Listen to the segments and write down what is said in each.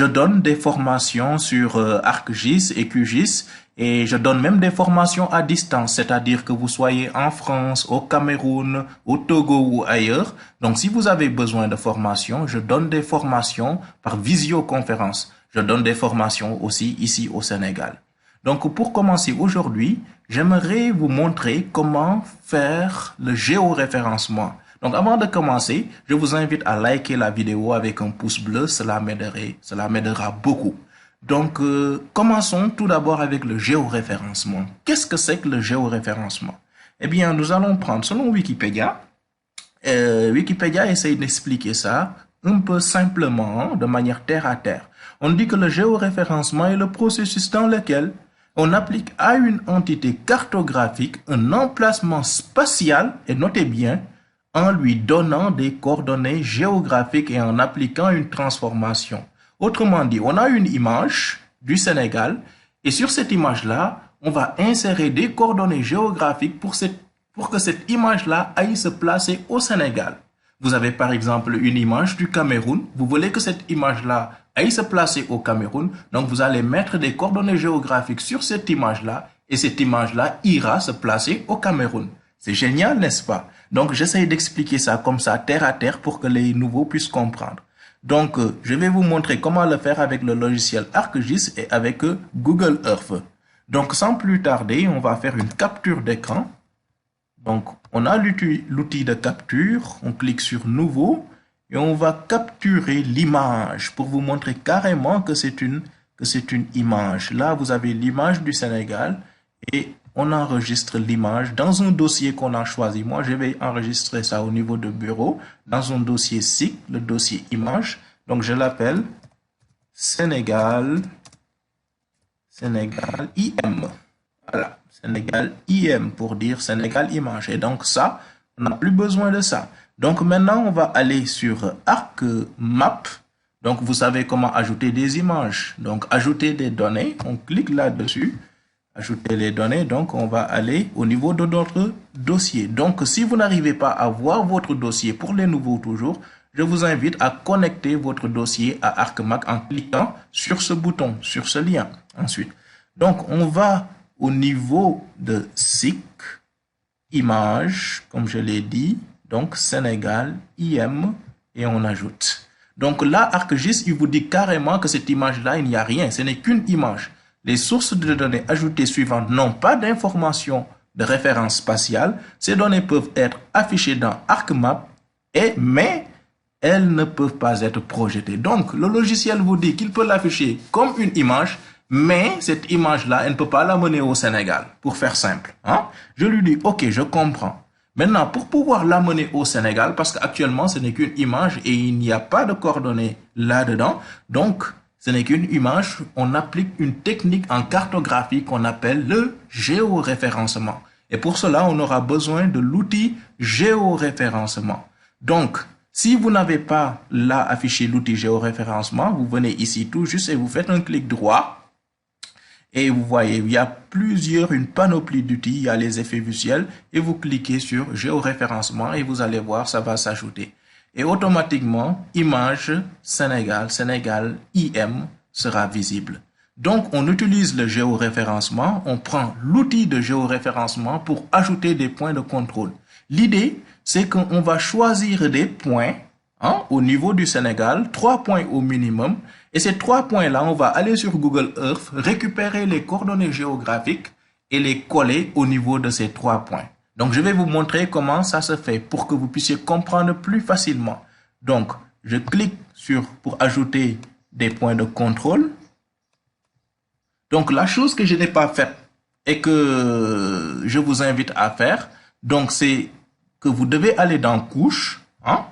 Je donne des formations sur ArcGIS et QGIS et je donne même des formations à distance, c'est-à-dire que vous soyez en France, au Cameroun, au Togo ou ailleurs. Donc, si vous avez besoin de formation, je donne des formations par visioconférence. Je donne des formations aussi ici au Sénégal. Donc, pour commencer aujourd'hui, j'aimerais vous montrer comment faire le géoréférencement. Donc, avant de commencer, je vous invite à liker la vidéo avec un pouce bleu, cela m'aidera beaucoup. Donc, commençons tout d'abord avec le géoréférencement. Qu'est-ce que c'est que le géoréférencement? Eh bien, nous allons prendre, selon Wikipédia, Wikipédia essaye d'expliquer ça un peu simplement, de manière terre à terre. On dit que le géoréférencement est le processus dans lequel on applique à une entité cartographique un emplacement spatial, et notez bien, en lui donnant des coordonnées géographiques et en appliquant une transformation. Autrement dit, on a une image du Sénégal et sur cette image-là, on va insérer des coordonnées géographiques pour que cette image-là aille se placer au Sénégal. Vous avez par exemple une image du Cameroun, vous voulez que cette image-là aille se placer au Cameroun, donc vous allez mettre des coordonnées géographiques sur cette image-là et cette image-là ira se placer au Cameroun. C'est génial, n'est-ce pas? Donc, j'essaie d'expliquer ça comme ça, terre à terre, pour que les nouveaux puissent comprendre. Donc, je vais vous montrer comment le faire avec le logiciel ArcGIS et avec Google Earth. Donc, sans plus tarder, on va faire une capture d'écran. Donc, on a l'outil de capture, on clique sur Nouveau et on va capturer l'image pour vous montrer carrément que c'est une image. Là, vous avez l'image du Sénégal et on enregistre l'image dans un dossier qu'on a choisi. Moi, je vais enregistrer ça au niveau de bureau, dans un dossier SIC, le dossier image. Donc, je l'appelle Sénégal IM. Voilà, Sénégal IM pour dire Sénégal image. Et donc, ça, on n'a plus besoin de ça. Donc, maintenant, on va aller sur ArcMap. Donc, vous savez comment ajouter des images. Donc, ajouter des données, on clique là-dessus. Ajouter les données, donc on va aller au niveau de notre dossier. Donc, si vous n'arrivez pas à voir votre dossier pour les nouveaux toujours, je vous invite à connecter votre dossier à ArcMap en cliquant sur ce bouton, sur ce lien. Ensuite, donc on va au niveau de SIC, image, comme je l'ai dit, donc Sénégal, IM, et on ajoute. Donc là, ArcGIS, il vous dit carrément que cette image-là, il n'y a rien, ce n'est qu'une image. Les sources de données ajoutées suivantes n'ont pas d'informations de référence spatiale. Ces données peuvent être affichées dans ArcMap, mais elles ne peuvent pas être projetées. Donc, le logiciel vous dit qu'il peut l'afficher comme une image, mais cette image-là, elle ne peut pas l'amener au Sénégal, pour faire simple. Hein? Je lui dis, OK, je comprends. Maintenant, pour pouvoir l'amener au Sénégal, parce qu'actuellement, ce n'est qu'une image et il n'y a pas de coordonnées là-dedans, donc, ce n'est qu'une image, on applique une technique en cartographie qu'on appelle le géoréférencement. Et pour cela, on aura besoin de l'outil géoréférencement. Donc, si vous n'avez pas là affiché l'outil géoréférencement, vous venez ici tout juste et vous faites un clic droit. Et vous voyez, il y a une panoplie d'outils, il y a les effets visuels et vous cliquez sur géoréférencement et vous allez voir, ça va s'ajouter. Et automatiquement, image Sénégal IM sera visible. Donc, on utilise le géoréférencement, on prend l'outil de géoréférencement pour ajouter des points de contrôle. L'idée, c'est qu'on va choisir des points au niveau du Sénégal, 3 points au minimum, et ces 3 points-là, on va aller sur Google Earth, récupérer les coordonnées géographiques et les coller au niveau de ces 3 points. Donc, je vais vous montrer comment ça se fait pour que vous puissiez comprendre plus facilement. Donc, je clique pour ajouter des points de contrôle. Donc, la chose que je n'ai pas faite et que je vous invite à faire, donc, c'est que vous devez aller dans couches,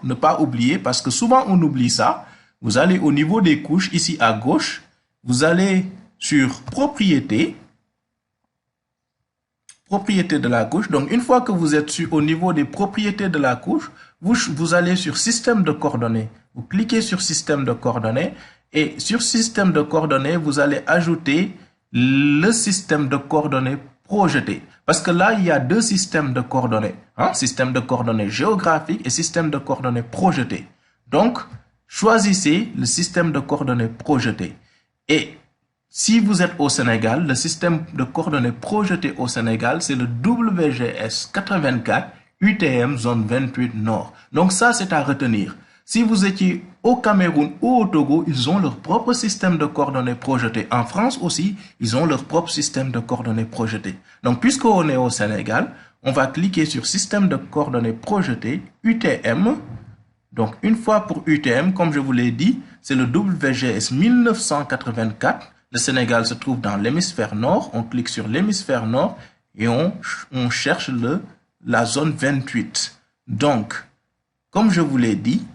ne pas oublier parce que souvent on oublie ça. Vous allez au niveau des couches, ici à gauche, vous allez sur propriétés. Propriétés de la couche. Donc, une fois que vous êtes au niveau des propriétés de la couche, vous allez sur système de coordonnées. Vous cliquez sur système de coordonnées et sur système de coordonnées, vous allez ajouter le système de coordonnées projeté. Parce que là, il y a 2 systèmes de coordonnées. Système de coordonnées géographiques et système de coordonnées projeté. Donc, choisissez le système de coordonnées projeté. Et si vous êtes au Sénégal, le système de coordonnées projeté au Sénégal, c'est le WGS 84 UTM zone 28 Nord. Donc ça, c'est à retenir. Si vous étiez au Cameroun ou au Togo, ils ont leur propre système de coordonnées projeté. En France aussi, ils ont leur propre système de coordonnées projeté. Donc, puisqu'on est au Sénégal, on va cliquer sur système de coordonnées projeté UTM. Donc, une fois pour UTM, comme je vous l'ai dit, c'est le WGS 1984. Le Sénégal se trouve dans l'hémisphère nord. On clique sur l'hémisphère nord et on cherche la zone 28. Donc, comme je vous l'ai dit,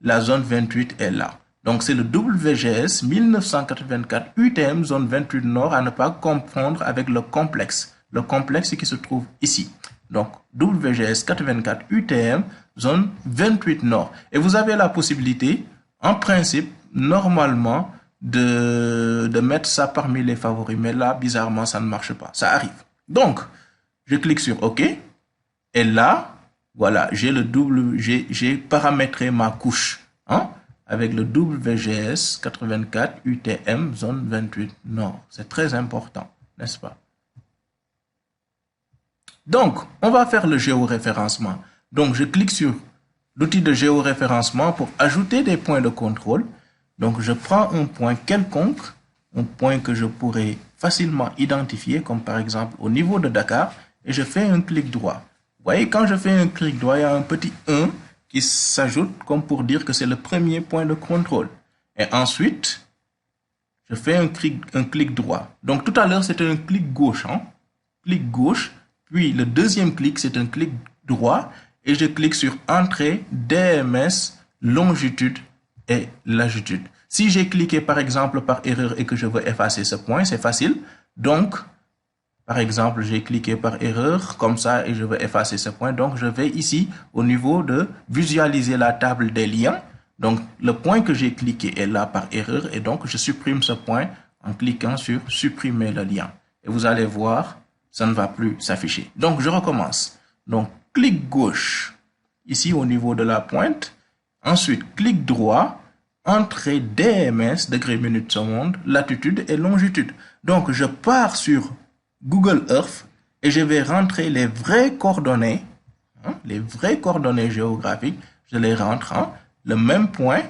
la zone 28 est là. Donc, c'est le WGS 1984 UTM zone 28 Nord à ne pas confondre avec le complexe. Le complexe qui se trouve ici. Donc, WGS 84 UTM zone 28 Nord. Et vous avez la possibilité, en principe, normalement, de mettre ça parmi les favoris. Mais là, bizarrement, ça ne marche pas. Ça arrive. Donc, je clique sur OK. Et là, voilà, j'ai paramétré ma couche avec le WGS 84 UTM zone 28 Nord. C'est très important, n'est-ce pas? Donc, on va faire le géoréférencement. Donc, je clique sur l'outil de géoréférencement pour ajouter des points de contrôle. Donc, je prends un point quelconque, un point que je pourrais facilement identifier, comme par exemple au niveau de Dakar, et je fais un clic droit. Vous voyez, quand je fais un clic droit, il y a un petit 1 qui s'ajoute comme pour dire que c'est le premier point de contrôle. Et ensuite, je fais un clic droit. Donc tout à l'heure, c'était un clic gauche. Clic gauche. Puis le deuxième clic, c'est un clic droit. Et je clique sur Entrée, DMS, longitude et latitude. Si j'ai cliqué par exemple par erreur et que je veux effacer ce point, c'est facile. Donc, par exemple, j'ai cliqué par erreur, comme ça, et je veux effacer ce point. Donc, je vais ici, au niveau de visualiser la table des liens. Donc, le point que j'ai cliqué est là par erreur, et donc, je supprime ce point en cliquant sur supprimer le lien. Et vous allez voir, ça ne va plus s'afficher. Donc, je recommence. Donc, clic gauche, ici, au niveau de la pointe. Ensuite, clic droit, entrée DMS, degrés, minutes, secondes, latitude et longitude. Donc, je pars sur Google Earth et je vais rentrer les vraies coordonnées, les vraies coordonnées géographiques, je les rentre, le même point,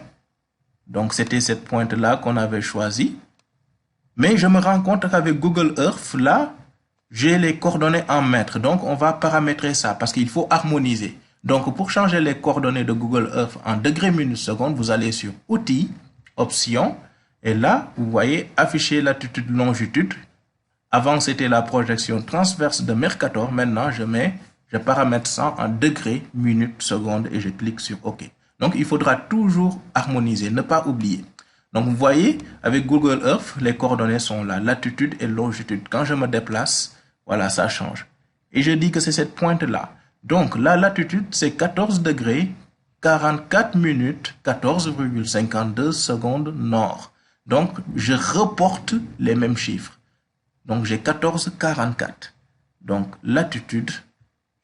donc c'était cette pointe-là qu'on avait choisi, mais je me rends compte qu'avec Google Earth, là, j'ai les coordonnées en mètres, donc on va paramétrer ça parce qu'il faut harmoniser. Donc pour changer les coordonnées de Google Earth en degrés, minutes, secondes, vous allez sur Outils, Options, et là, vous voyez afficher latitude, longitude. Avant, c'était la projection transverse de Mercator. Maintenant, je paramètre ça en degrés, minutes, secondes et je clique sur OK. Donc, il faudra toujours harmoniser, ne pas oublier. Donc, vous voyez, avec Google Earth, les coordonnées sont là, latitude et longitude. Quand je me déplace, voilà, ça change. Et je dis que c'est cette pointe-là. Donc, la latitude, c'est 14 degrés, 44 minutes, 14,52 secondes nord. Donc, je reporte les mêmes chiffres. Donc, j'ai 14,44. Donc, latitude,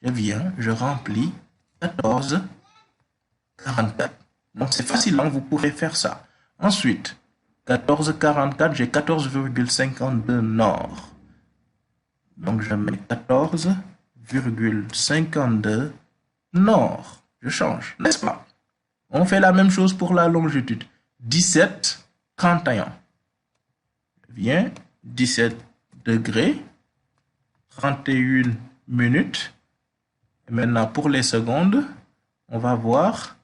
je remplis 14,44. Donc, c'est facile, vous pourrez faire ça. Ensuite, 14,44, j'ai 14,52 nord. Donc, je mets 14,52 nord. Je change, n'est-ce pas? On fait la même chose pour la longitude. 17,31. Je viens, 17 degrés, 31 minutes. Et maintenant, pour les secondes, on va voir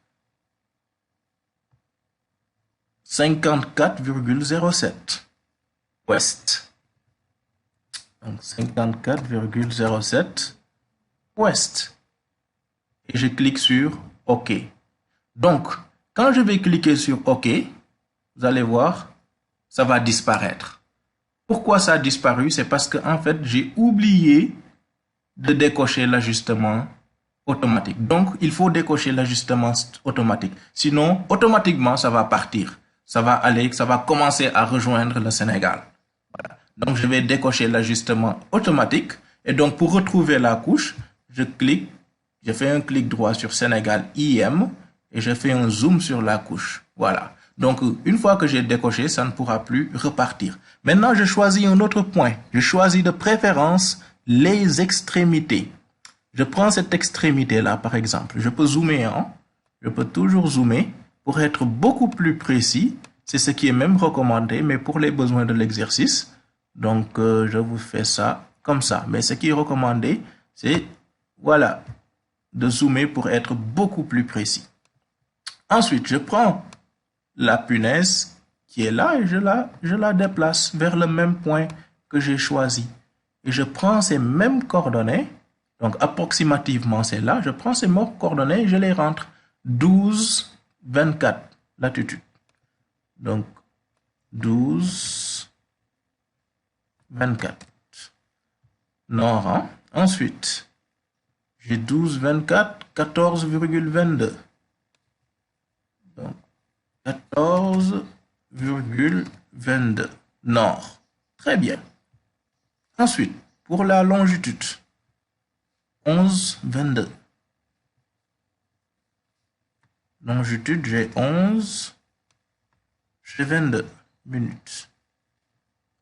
54,07 ouest. Donc 54,07 ouest. Et je clique sur OK. Donc, quand je vais cliquer sur OK, vous allez voir, ça va disparaître. Pourquoi ça a disparu? C'est parce que en fait, j'ai oublié de décocher l'ajustement automatique. Donc, il faut décocher l'ajustement automatique. Sinon, automatiquement, ça va partir. Ça va commencer à rejoindre le Sénégal. Voilà. Donc, je vais décocher l'ajustement automatique. Et donc, pour retrouver la couche, je fais un clic droit sur Sénégal IM et je fais un zoom sur la couche. Voilà. Donc, une fois que j'ai décoché, ça ne pourra plus repartir. Maintenant, je choisis un autre point. Je choisis de préférence les extrémités. Je prends cette extrémité-là, par exemple. Je peux zoomer, hein? Je peux toujours zoomer pour être beaucoup plus précis. C'est ce qui est même recommandé, mais pour les besoins de l'exercice. Donc, je vous fais ça comme ça. Mais ce qui est recommandé, c'est, voilà, de zoomer pour être beaucoup plus précis. Ensuite, je prends la punaise qui est là et je la déplace vers le même point que j'ai choisi. Et je prends ces mêmes coordonnées, donc approximativement c'est là, je prends ces mêmes coordonnées et je les rentre. 12, 24, latitude. Donc, 12, 24. Nord, hein? Ensuite, j'ai 12, 24, 14,22. Donc, 14,22 nord. Très bien. Ensuite, pour la longitude, 11, 22. Longitude, j'ai 11, j'ai 22 minutes.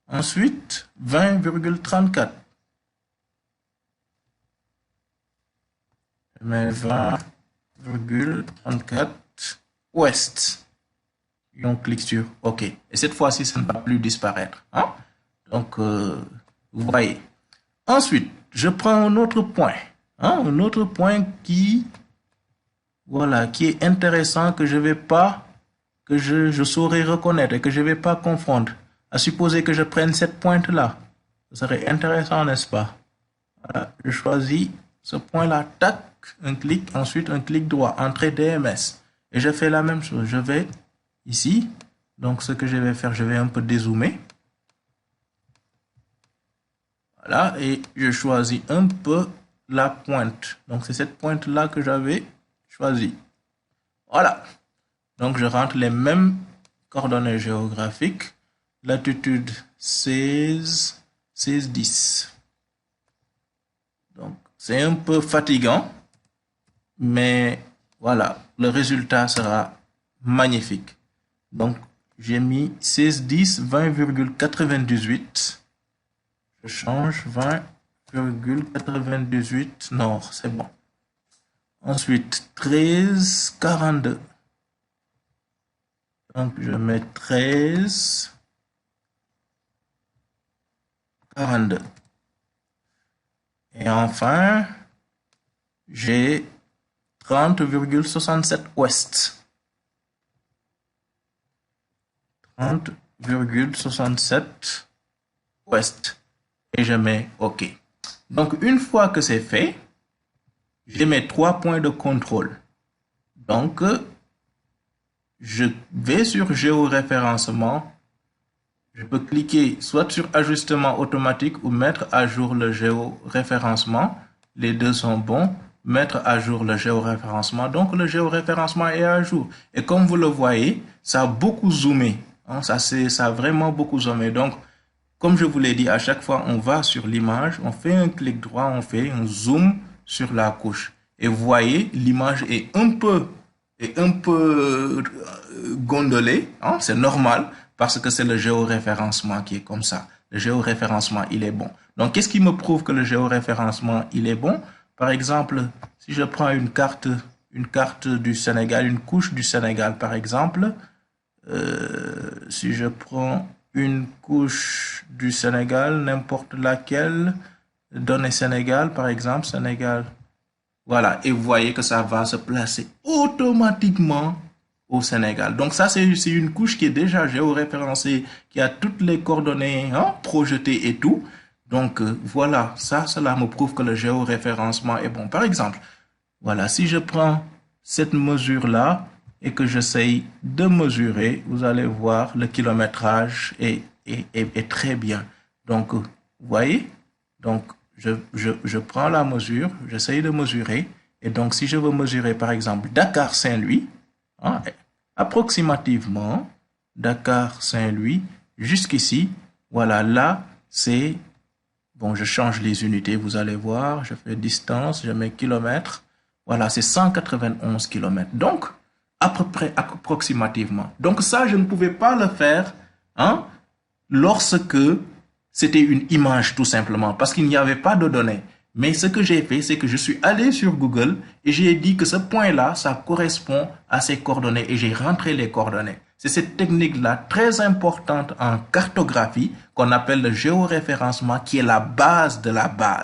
Ensuite, 20,34. Je mets 20,34 ouest. Et on clique sur OK. Et cette fois-ci, ça ne va plus disparaître. Hein? Donc, vous voyez. Ensuite, je prends un autre point. Hein? Un autre point qui, voilà, qui est intéressant, que je vais pas, que je saurais reconnaître et que je vais pas confondre. À supposer que je prenne cette pointe-là. Ce serait intéressant, n'est-ce pas? Voilà, je choisis ce point-là. Tac, un clic, ensuite un clic droit. Entrée DMS. Et je fais la même chose. Je vais ici. Donc, ce que je vais faire, je vais un peu dézoomer. Voilà, et je choisis un peu la pointe. Donc, c'est cette pointe-là que j'avais choisie. Voilà. Donc, je rentre les mêmes coordonnées géographiques. Latitude 16, 16, 10. Donc, c'est un peu fatigant, mais voilà, le résultat sera magnifique. Donc, j'ai mis 16, 10, 20,98. Je change 20,98 nord, c'est bon. Ensuite, 13, 42. Donc, je mets 13, 42. Et enfin, j'ai 30,67 ouest. 30,67 ouest. Et je mets OK. Donc, une fois que c'est fait, j'ai mes 3 points de contrôle. Donc, je vais sur géoréférencement. Je peux cliquer soit sur ajustement automatique ou mettre à jour le géoréférencement. Les deux sont bons. Mettre à jour le géoréférencement. Donc, le géoréférencement est à jour. Et comme vous le voyez, ça a beaucoup zoomé. Hein, ça a vraiment beaucoup zoomé. Donc, comme je vous l'ai dit, à chaque fois, on va sur l'image, on fait un clic droit, on fait un zoom sur la couche. Et vous voyez, l'image est un peu gondolée. Hein, c'est normal parce que c'est le géoréférencement qui est comme ça. Le géoréférencement, il est bon. Donc, qu'est-ce qui me prouve que le géoréférencement, il est bon? Par exemple, si je prends une carte du Sénégal, une couche du Sénégal, par exemple, si je prends une couche du Sénégal, n'importe laquelle, données Sénégal, par exemple, Sénégal, voilà, et vous voyez que ça va se placer automatiquement au Sénégal. Donc ça, c'est une couche qui est déjà géoréférencée, qui a toutes les coordonnées projetées et tout. Donc voilà, cela me prouve que le géoréférencement est bon. Par exemple, voilà, si je prends cette mesure-là et que j'essaye de mesurer, vous allez voir le kilométrage est très bien. Donc, vous voyez, donc je prends la mesure, j'essaye de mesurer. Et donc, si je veux mesurer, par exemple, Dakar-Saint-Louis, hein, approximativement, Dakar-Saint-Louis, jusqu'ici, voilà, là, c'est, bon, je change les unités, vous allez voir, je fais distance, je mets kilomètres, voilà, c'est 191 km. Donc, à peu près approximativement. Donc ça, je ne pouvais pas le faire hein, lorsque c'était une image tout simplement, parce qu'il n'y avait pas de données. Mais ce que j'ai fait, c'est que je suis allé sur Google et j'ai dit que ce point-là, ça correspond à ces coordonnées et j'ai rentré les coordonnées. C'est cette technique-là très importante en cartographie qu'on appelle le géoréférencement qui est la base de la base.